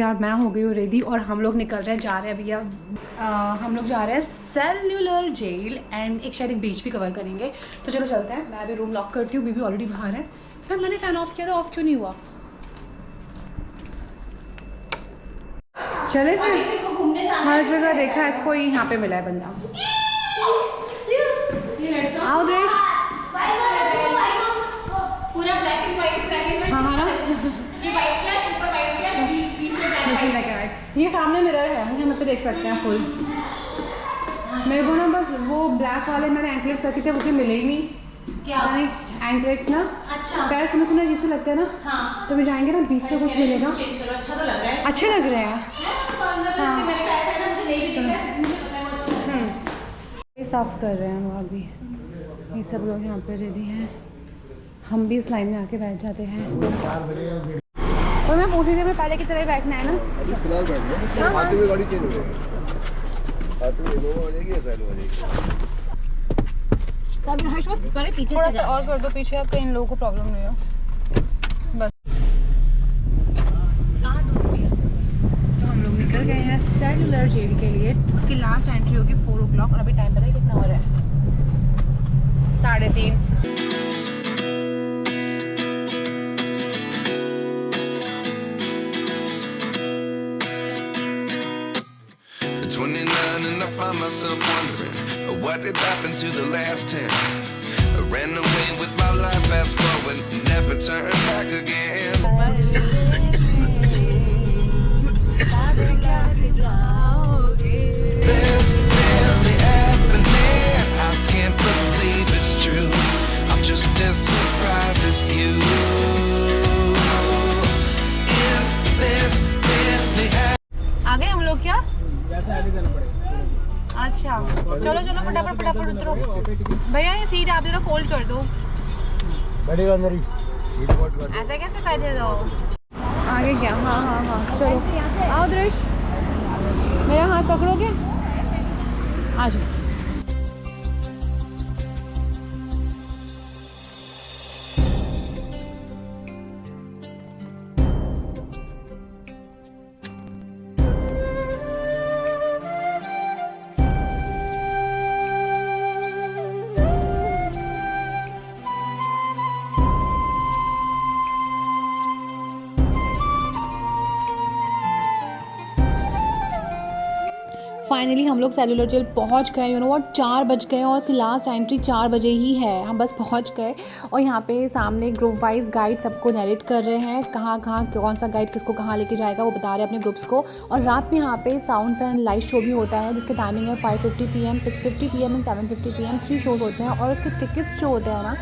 यार मैं हो गई हूँ रेडी और हम लोग निकल रहे हैं, जा रहे हैं भैया। हम लोग जा रहे हैं सेल्युलर जेल एंड एक शायद एक बीच भी कवर करेंगे। तो चलो चलते हैं। मैं अभी रूम लॉक करती हूँ, बीबी ऑलरेडी बाहर है। फिर मैंने फ़ैन ऑफ किया था, ऑफ क्यों नहीं हुआ? चले फिर। हर जगह देखा इसको, यहाँ पे मिला है बंदा। आओ देश। पूरा ब्लैक एंड व्हाइट हाँ हाँ ना, ये व्हाइट प्लस ऊपर व्हाइट प्लस बीच में ब्लैक एंड ये सामने मिरर है, हम यहाँ पे देख सकते हैं फुल। मेरे को ना बस वो ब्लैक वाले मैंने एंकलेट्स रखे थे, मुझे मिले ही नहीं। क्या एंकलेट्स ना, अच्छा पैर सुने सुने अजीब से लगते हैं ना। हाँ तो भी जाएंगे ना, बीच से कुछ मिलेगा। चलो अच्छा तो लग रहा है, अच्छे लग रहे हैं। हाँ मैंने कहा ऐसा है ना, मुझे नहीं भी दिख रहा है। ये साफ कर रहे हैं हम अभी। ये सब लोग यहाँ पे रेडी हैं, हम भी इस लाइन में आके बैठ जाते हैं। और मैं पूछ रही थी, मैं पहले की तरह बैठना है ना? फिलहाल बैठना है, आते हुए गाड़ी चेंज हो जाएगी, आते हुए वो हो जाएगी या सैलो हो जाएगी। तब हर्ष वो करे पीछे थोड़ा से सा और कर दो पीछे, अब इन लोगों को प्रॉब्लम नहीं हो। बस तो हम लोग निकल गए हैं सेल्युलर जेल के लिए। उसकी लास्ट एंट्री होगी 4 o'clock और अभी टाइम पता है कितना हो रहा है? 3:30। At 29 and I find myself wondering what did happen to the last 10. I ran away with my life, fast forward, never turn back again. This really happening, I can't believe it's true. I'm just as surprised as you. Is this really happening? आ गए हम लोग क्या? अच्छा चलो चलो फटाफट फटाफट उतरो भैया। ये सीट आप जरा फोल्ड कर दो। बैठेगा अंदर ही, ऐसा कैसे बैठे रहो? आगे क्या? हाँ हाँ हाँ चलो आओ दृश, मेरा हाथ पकड़ोगे? आ जाओ। फाइनली हम लोग सेलुलर जेल पहुंच गए। यू नो व्हाट, 4 बज गए और उसकी लास्ट एंट्री 4 बजे ही है। हम बस पहुंच गए और यहाँ पे सामने ग्रुप वाइज गाइड सबको नरेट कर रहे हैं, कहाँ कहाँ कौन सा गाइड किसको कहाँ लेके जाएगा वो बता रहे हैं अपने ग्रुप्स को। और रात में यहाँ पे साउंड्स एंड लाइट शो भी होता है जिसकी टाइमिंग है 5:50 PM, 6:50 PM and 7:50 PM। 3 shows होते हैं और उसके टिकट्स जो होते हैं ना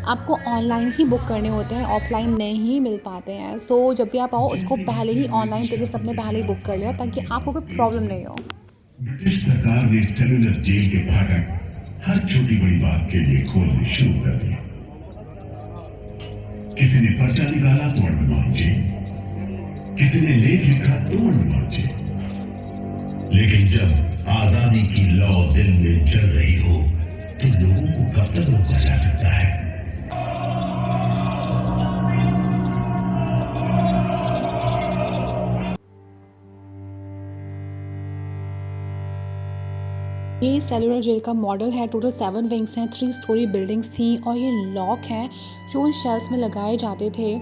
आपको ऑनलाइन ही बुक करने होते हैं, ऑफलाइन नहीं मिल पाते हैं। सो जब भी आप आओ उसको पहले ही ऑनलाइन टिकट्स अपने पहले ही बुक कर लिया ताकि आपको कोई प्रॉब्लम नहीं हो। ब्रिटिश सरकार ने सेलुलर जेल के फाटक हर छोटी बड़ी बात के लिए खोलने शुरू कर दिए। किसी ने पर्चा निकाला तो अंडमान जेल, किसी ने लेख लिखा तो अंडमान जेल। लेकिन जब आजादी की लौ दिल में जल रही हो तो लोगों को कब तक रोका जा सकता है? ये सेलुलर जेल का मॉडल है। टोटल 7 विंग्स हैं, 3 स्टोरी बिल्डिंग्स थी और ये लॉक हैं जो उन शेल्स में लगाए जाते थे।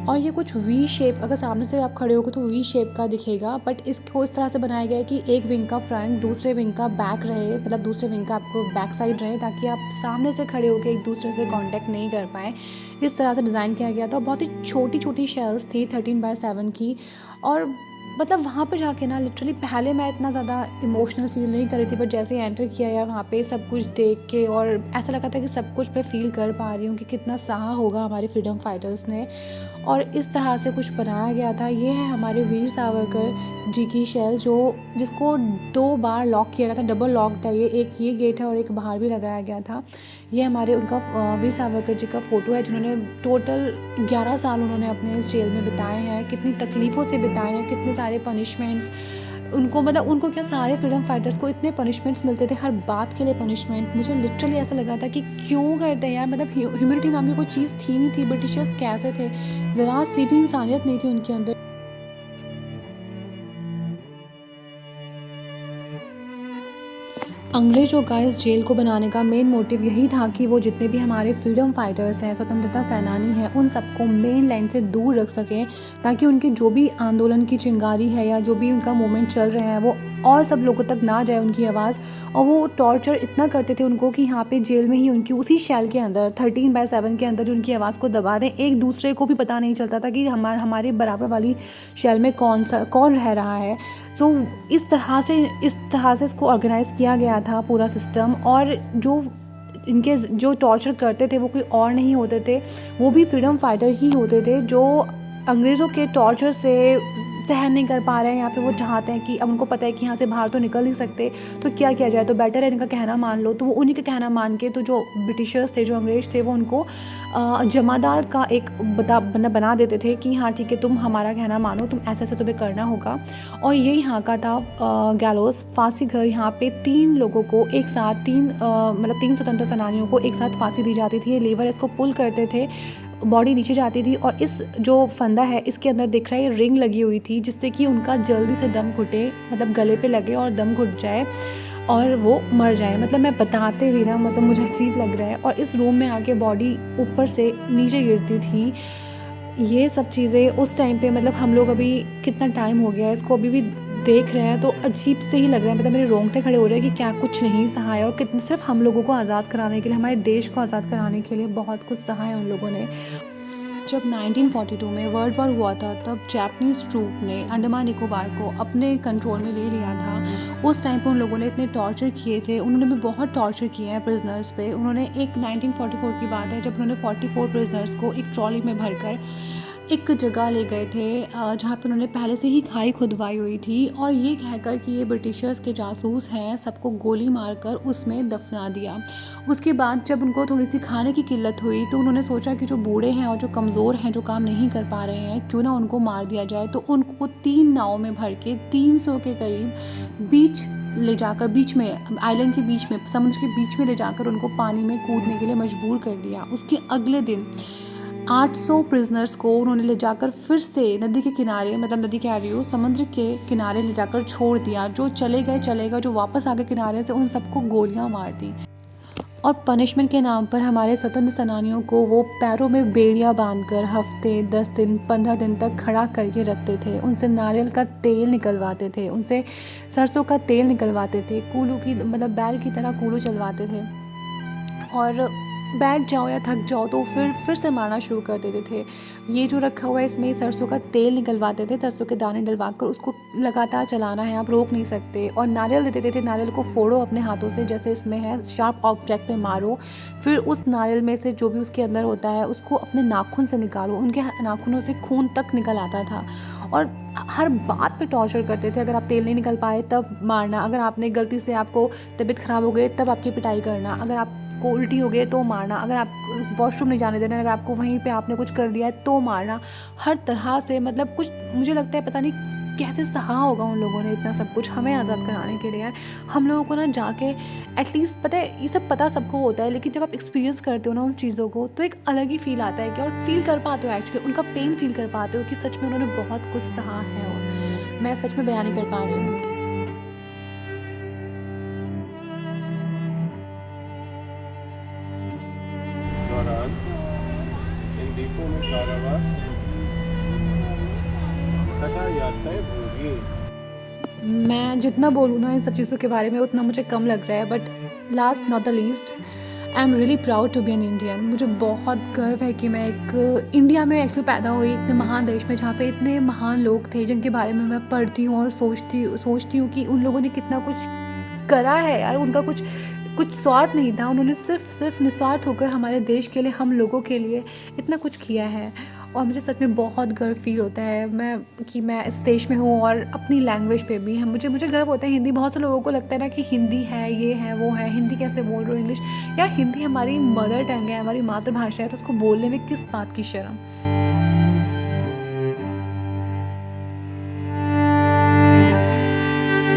और ये कुछ वी शेप, अगर सामने से आप खड़े होगे तो वी शेप का दिखेगा, बट इसको इस तरह से बनाया गया है कि एक विंग का फ्रंट दूसरे विंग का बैक रहे, मतलब दूसरे विंग का आपको बैक साइड रहे ताकि आप सामने से खड़े होकर एक दूसरे से कांटेक्ट नहीं कर पाएँ। इस तरह से डिज़ाइन किया गया था। बहुत ही छोटी छोटी शेल्स थी 13x7 की। और मतलब वहाँ पे जाके ना लिटरली पहले मैं इतना ज़्यादा इमोशनल फील नहीं कर रही थी, बट जैसे ही एंटर किया यार वहाँ पे सब कुछ देख के और ऐसा लगा था कि सब कुछ मैं फील कर पा रही हूँ कि कितना सहा होगा हमारे फ्रीडम फाइटर्स ने। और इस तरह से कुछ बनाया गया था। ये है हमारे वीर सावरकर जी की शेल जिसको 2 बार लॉक किया गया था, डबल लॉक था। एक ये गेट है और एक बाहर भी लगाया गया था। ये हमारे उनका वीर सावरकर जी का फ़ोटो है जिन्होंने टोटल 11 साल उन्होंने अपने इस जेल में बिताए हैं। कितनी तकलीफ़ों से बिताए हैं, कितने सारे पनिशमेंट्स उनको, मतलब उनको क्या, सारे फ्रीडम फाइटर्स को इतने पनिशमेंट्स मिलते थे, हर बात के लिए पनिशमेंट। मुझे लिटरली ऐसा लग रहा था कि क्यों करते हैं यार, मतलब ह्यूमैनिटी नाम की कोई चीज़ थी नहीं थी। ब्रिटिशर्स कैसे थे, ज़रा सी भी इंसानियत नहीं थी उनके अंदर। अंग्रेज़ों का इस जेल को बनाने का मेन मोटिव यही था कि वो जितने भी हमारे फ्रीडम फाइटर्स हैं, स्वतंत्रता सेनानी हैं, उन सबको मेन लाइन से दूर रख सकें, ताकि उनके जो भी आंदोलन की चिंगारी है या जो भी उनका मूवमेंट चल रहा है वो और सब लोगों तक ना जाए उनकी आवाज़। और वो टॉर्चर इतना करते थे उनको कि यहाँ पे जेल में ही उनकी उसी शेल के अंदर 13/7 के अंदर उनकी आवाज़ को दबा दें। एक दूसरे को भी पता नहीं चलता था कि हमारे बराबर वाली शेल में कौन रह रहा है। तो इस तरह से इसको ऑर्गेनाइज़ किया गया था पूरा सिस्टम। और इनके जो टॉर्चर करते थे वो कोई और नहीं होते थे, वो भी फ्रीडम फाइटर ही होते थे जो अंग्रेज़ों के टॉर्चर से सहन नहीं कर पा रहे हैं, या फिर वो चाहते हैं कि अब उनको पता है कि यहाँ से बाहर तो निकल नहीं सकते, तो क्या किया जाए, तो बेटर है इनका कहना मान लो। तो वो उन्हीं का कहना मान के, तो जो ब्रिटिशर्स थे, जो अंग्रेज़ थे, वो उनको जमादार का एक बना देते थे कि हाँ ठीक है, तुम हमारा कहना मानो, तुम ऐसे तुम्हें करना होगा। और ये यहाँ का था गैलोस, फांसी घर। यहाँ पे 3 लोगों को एक साथ 3 स्वतंत्र सेनानियों को एक साथ फांसी दी जाती थी। ये लीवर इसको पुल करते थे, बॉडी नीचे जाती थी, और इस जो फंदा है इसके अंदर दिख रहा है ये रिंग लगी हुई थी, जिससे कि उनका जल्दी से दम घुटे, मतलब गले पे लगे और दम घुट जाए और वो मर जाए। मतलब मैं बताते हुए ना, मतलब मुझे अजीब लग रहा है। और इस रूम में आके बॉडी ऊपर से नीचे गिरती थी। ये सब चीज़ें उस टाइम पे, मतलब हम लोग अभी कितना टाइम हो गया है इसको अभी भी देख रहे हैं तो अजीब से ही लग रहा है। मतलब मेरे रोंगटे खड़े हो रहे हैं कि क्या कुछ नहीं सहा है, और कितने सिर्फ हम लोगों को आज़ाद कराने के लिए, हमारे देश को आज़ाद कराने के लिए बहुत कुछ सहा है उन लोगों ने। जब 1942 में वर्ल्ड वॉर हुआ था, तब जापानीज़ ट्रूप ने अंडमान निकोबार को अपने कंट्रोल में ले लिया था। उस टाइम पे उन लोगों ने इतने टॉर्चर किए थे, उन्होंने भी बहुत टॉर्चर किए हैं प्रिजनर्स पे। उन्होंने एक 1944 की बात है, जब उन्होंने 44 प्रिजनर्स को एक ट्रॉली में भरकर एक जगह ले गए थे जहाँ पे उन्होंने पहले से ही खाई खुदवाई हुई थी, और ये कहकर कि ये ब्रिटिशर्स के जासूस हैं, सबको गोली मारकर उसमें दफना दिया। उसके बाद जब उनको थोड़ी सी खाने की किल्लत हुई, तो उन्होंने सोचा कि जो बूढ़े हैं और जो कमज़ोर हैं, जो काम नहीं कर पा रहे हैं, क्यों ना उनको मार दिया जाए। तो उनको 3 नाव में भर के 300 के करीब बीच ले जाकर, बीच में आइलैंड के बीच में, समुद्र के बीच में ले जाकर उनको पानी में कूदने के लिए मजबूर कर दिया। उसके अगले दिन 800 प्रिजनर्स को उन्होंने ले जाकर फिर से नदी के किनारे, मतलब नदी कह रही हूँ, समुद्र के किनारे ले जाकर छोड़ दिया। जो चले गए, जो वापस आ गए किनारे से, उन सबको गोलियां मार दी। और पनिशमेंट के नाम पर हमारे स्वतंत्र सेनानियों को वो पैरों में बेड़ियां बांधकर हफ्ते, 10 दिन, 15 दिन तक खड़ा करके रखते थे। उनसे नारियल का तेल निकलवाते थे, उनसे सरसों का तेल निकलवाते थे, कूलों की, मतलब बैल की तरह कूलों चलवाते थे। और बैठ जाओ या थक जाओ तो फिर से मारना शुरू कर देते थे। ये जो रखा हुआ है, इसमें सरसों का तेल निकलवाते थे, सरसों के दाने डलवा कर उसको लगातार चलाना है, आप रोक नहीं सकते। और नारियल देते थे, नारियल को फोड़ो अपने हाथों से, जैसे इसमें है, शार्प ऑब्जेक्ट पे मारो, फिर उस नारियल में से जो भी उसके अंदर होता है उसको अपने नाखून से निकालो। उनके नाखूनों से खून तक निकल आता था। और हर बात पे टॉर्चर करते थे। अगर आप तेल नहीं निकल पाए तब मारना, अगर आपने गलती से, आपको तबीयत ख़राब हो गई तब आपकी पिटाई करना, अगर आपको उल्टी हो गई तो मारना, अगर आप वॉशरूम नहीं जाने देना, अगर आपको वहीं पे आपने कुछ कर दिया है तो मारना। हर तरह से, मतलब कुछ, मुझे लगता है पता नहीं कैसे सहा होगा उन लोगों ने इतना सब कुछ हमें आज़ाद कराने के लिए। यार हम लोगों को ना जाके एटलीस्ट, पता है ये सब पता सबको होता है, लेकिन जब आप एक्सपीरियंस करते हो ना उन चीज़ों को, तो एक अलग ही फील आता है कि, और फील कर पाते हो एक्चुअली, उनका पेन फील कर पाते हो कि सच में उन्होंने बहुत कुछ सहा है। और मैं सच में बयान नहीं कर पा रही हूँ। दौरान इन द्वीपों में कारावास तथा यात्राएं भोगी। मैं जितना बोलूँ ना इन सब चीज़ों के बारे में उतना मुझे कम लग रहा है, but last not the least, I am really proud to be an Indian. मुझे बहुत गर्व है कि मैं एक इंडिया में एक्चुअली पैदा हुई, इतने महान देश में जहाँ पे इतने महान लोग थे जिनके बारे में मैं पढ़ती हूँ और सोचती हूँ कि उन लोगों ने कितना कुछ करा है यार। उनका कुछ स्वार्थ नहीं था, उन्होंने सिर्फ निस्वार्थ होकर हमारे देश के लिए, हम लोगों के लिए इतना कुछ किया है। और मुझे सच में बहुत गर्व फील होता है कि मैं इस देश में हूँ, और अपनी लैंग्वेज पे भी है मुझे गर्व होता है। हिंदी, बहुत से लोगों को लगता है ना कि हिंदी है, ये है, वो है, हिंदी कैसे बोल रहे हो, इंग्लिश। यार हिंदी हमारी मदर टंग है, हमारी मातृभाषा है, तो उसको बोलने में किस बात की शर्म।